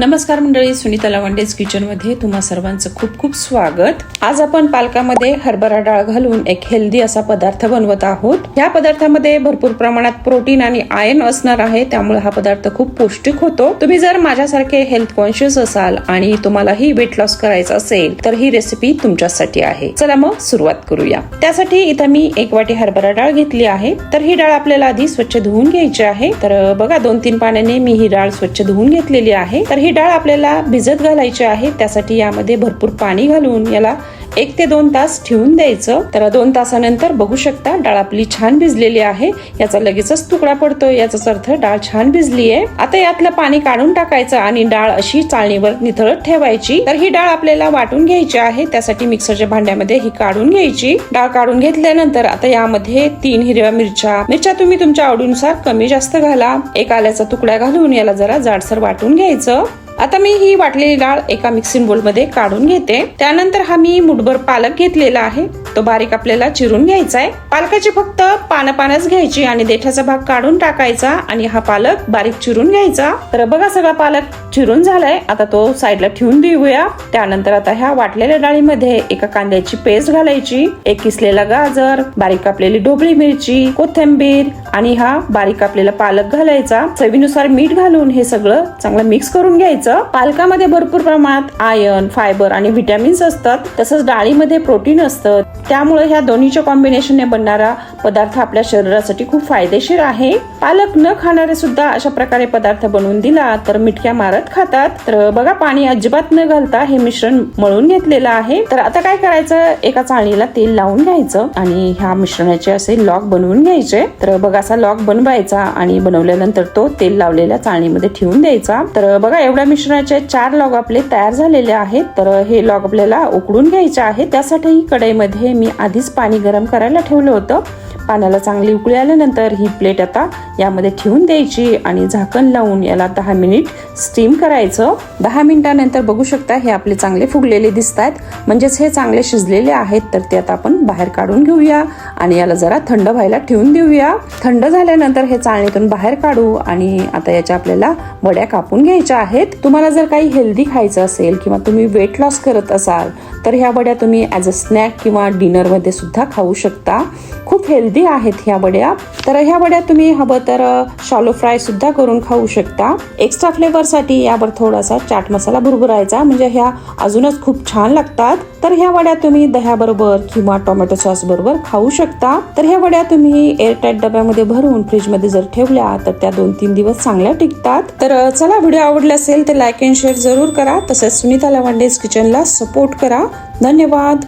नमस्कार मंडळी, सुनीता लवंडेज किचन मध्ये तुम्हा सर्वांचं खूप खूप स्वागत। आज आपण पालकामध्ये हरभरा डाळ घालून एक हेल्दी असा पदार्थ बनवत आहोत। या पदार्थामध्ये भरपूर प्रमाणात प्रोटीन आणि आयर्न असणार आहे, त्यामुळे हा पदार्थ खूप पौष्टिक होतो। तुम्ही जर माझ्यासारखे हेल्थ कॉन्शियस असाल आणि तुम्हालाही वेट लॉस करायचं असेल तर ही रेसिपी तुमच्यासाठी आहे। चला मग सुरुवात करूया। त्यासाठी इथे मी 1 वाटी हरभरा डाळ घेतली आहे। तर ही डाळ आपल्याला आधी स्वच्छ धुवून घ्यायची आहे। तर बघा 2-3 पाण्याने मी ही डाळ स्वच्छ धुवून घेतलेली आहे। तर ही डाळ आपल्याला भिजत घालायची आहे। त्यासाठी यामध्ये भरपूर पाणी घालून याला 1 ते 2 तास ठेवून द्यायचं। तर 2 तासानंतर बघू शकता डाळ आपली छान भिजलेली आहे। याचा लगेचच तुकडा पडतोय, याचाच अर्थ डाळ छान भिजली आहे। आता यातलं पाणी काढून टाकायचं आणि डाळ अशी चाळणीवर निथळत ठेवायची। तर ही डाळ आपल्याला वाटून घ्यायची आहे। त्यासाठी मिक्सरच्या भांड्यामध्ये ही काढून घ्यायची। डाळ काढून घेतल्यानंतर आता यामध्ये 3 हिरव्या मिरच्या तुम्ही तुमच्या आवडीनुसार कमी जास्त घाला। 1 आल्याचा तुकडा घालून याला जरा जाडसर वाटून घ्यायचं। आता मी ही वाटलेली डाळ एका मिक्सिंग बोल मध्ये काढून घेते। त्यानंतर हा मी मुठभर पालक घेतलेला आहे, तो बारीक आपल्याला चिरून घ्यायचा आहे। पालकाची फक्त पानच घ्यायची आणि देठाचा भाग काढून टाकायचा आणि हा पालक बारीक चिरून घ्यायचा। तर बघा सगळा पालक चिरून झालाय। आता तो साईडला ठेवून देऊया। त्यानंतर आता ह्या वाटलेल्या डाळीमध्ये एका कांद्याची पेस्ट घालायची, 1 किसलेला गाजर, बारीक कापलेली ढोबळी मिरची, कोथिंबीर आणि हा बारीक कापलेला पालक घालायचा। चवीनुसार मीठ घालून हे सगळं चांगलं मिक्स करून घ्यायचं। पालकामध्ये भरपूर प्रमाणात आयर्न, फायबर आणि व्हिटॅमिन्स असतात, तसंच डाळीमध्ये प्रोटीन असतं। त्यामुळे ह्या दोन्हीच्या कॉम्बिनेशनने बनणारा पदार्थ आपल्या शरीरासाठी खूप फायदेशीर आहे। पालक न खाणारे सुद्धा अशा प्रकारे पदार्थ बनवून दिला तर मिटक्या मारत खातात। तर बघा पाणी अजिबात न घालता हे मिश्रण मळून घेतलेलं आहे। तर आता काय करायचं, एका चाळणीला तेल लावून घ्यायचं आणि ह्या मिश्रणाचे असे लॉक बनवून घ्यायचे। तर बघा असा लॉक बनवायचा आणि बनवल्यानंतर तो तेल लावलेल्या चाळणीमध्ये ठेवून द्यायचा। तर बघा एवढ्या मिश्रणाचे 4 लॉग आपले तयार झालेले आहेत। तर हे लॉग आपल्याला उकडून घ्यायचे आहेत। त्यासाठी कढईमध्ये मी आधीच पाणी गरम करायला ठेवलं होतं। पाण्याला चांगली उकळी आल्यानंतर ही प्लेट आता यामध्ये ठेवून द्यायची आणि झाकण लावून याला 10 मिनिट स्टीम करायचं। 10 मिनिटांनंतर बघू शकता हे आपले चांगले फुगलेले दिसतात, म्हणजेच हे चांगले शिजलेले आहेत। तर ते आता आपण बाहेर काढून घेऊया आणि याला जरा थंड व्हायला ठेवून देऊया। थंड झाल्यानंतर हे चाळणीतून बाहेर काढू आणि आता याच्या आपल्याला वड्या कापून घ्यायच्या आहेत। तुम्हाला जर काही हेल्दी खायचं असेल किंवा तुम्ही वेट लॉस करत असाल तर ह्या वड्या तुम्ही ॲज अ स्नॅक किंवा डिनर मध्ये सुद्धा खाऊ शकता। खूप हेल्दी आहेत ह्या वड्या। तर ह्या वड्या तुम्ही हवं तर शॅलो फ्राय सुद्धा करून खाऊ शकता। एक्स्ट्रा फ्लेवर साठी यावर थोडासा चाट मसाला भुरभुरायचा, म्हणजे ह्या अजूनच खूप छान लागतात। तर ह्या वड्या तुम्ही दह्याबरोबर किंवा टोमॅटो सॉस बरोबर खाऊ शकता। तर ह्या वड्या तुम्ही एअरटाईट डब्यामध्ये भरून फ्रीज मध्ये जर ठेवल्या तर त्या 2-3 दिवस चांगल्या टिकतात। तर चला, व्हिडिओ आवडला असेल तर लाईक अँड शेअर जरूर करा। तसेच सुनीता लवंडेज किचनला सपोर्ट करा। धन्यवाद।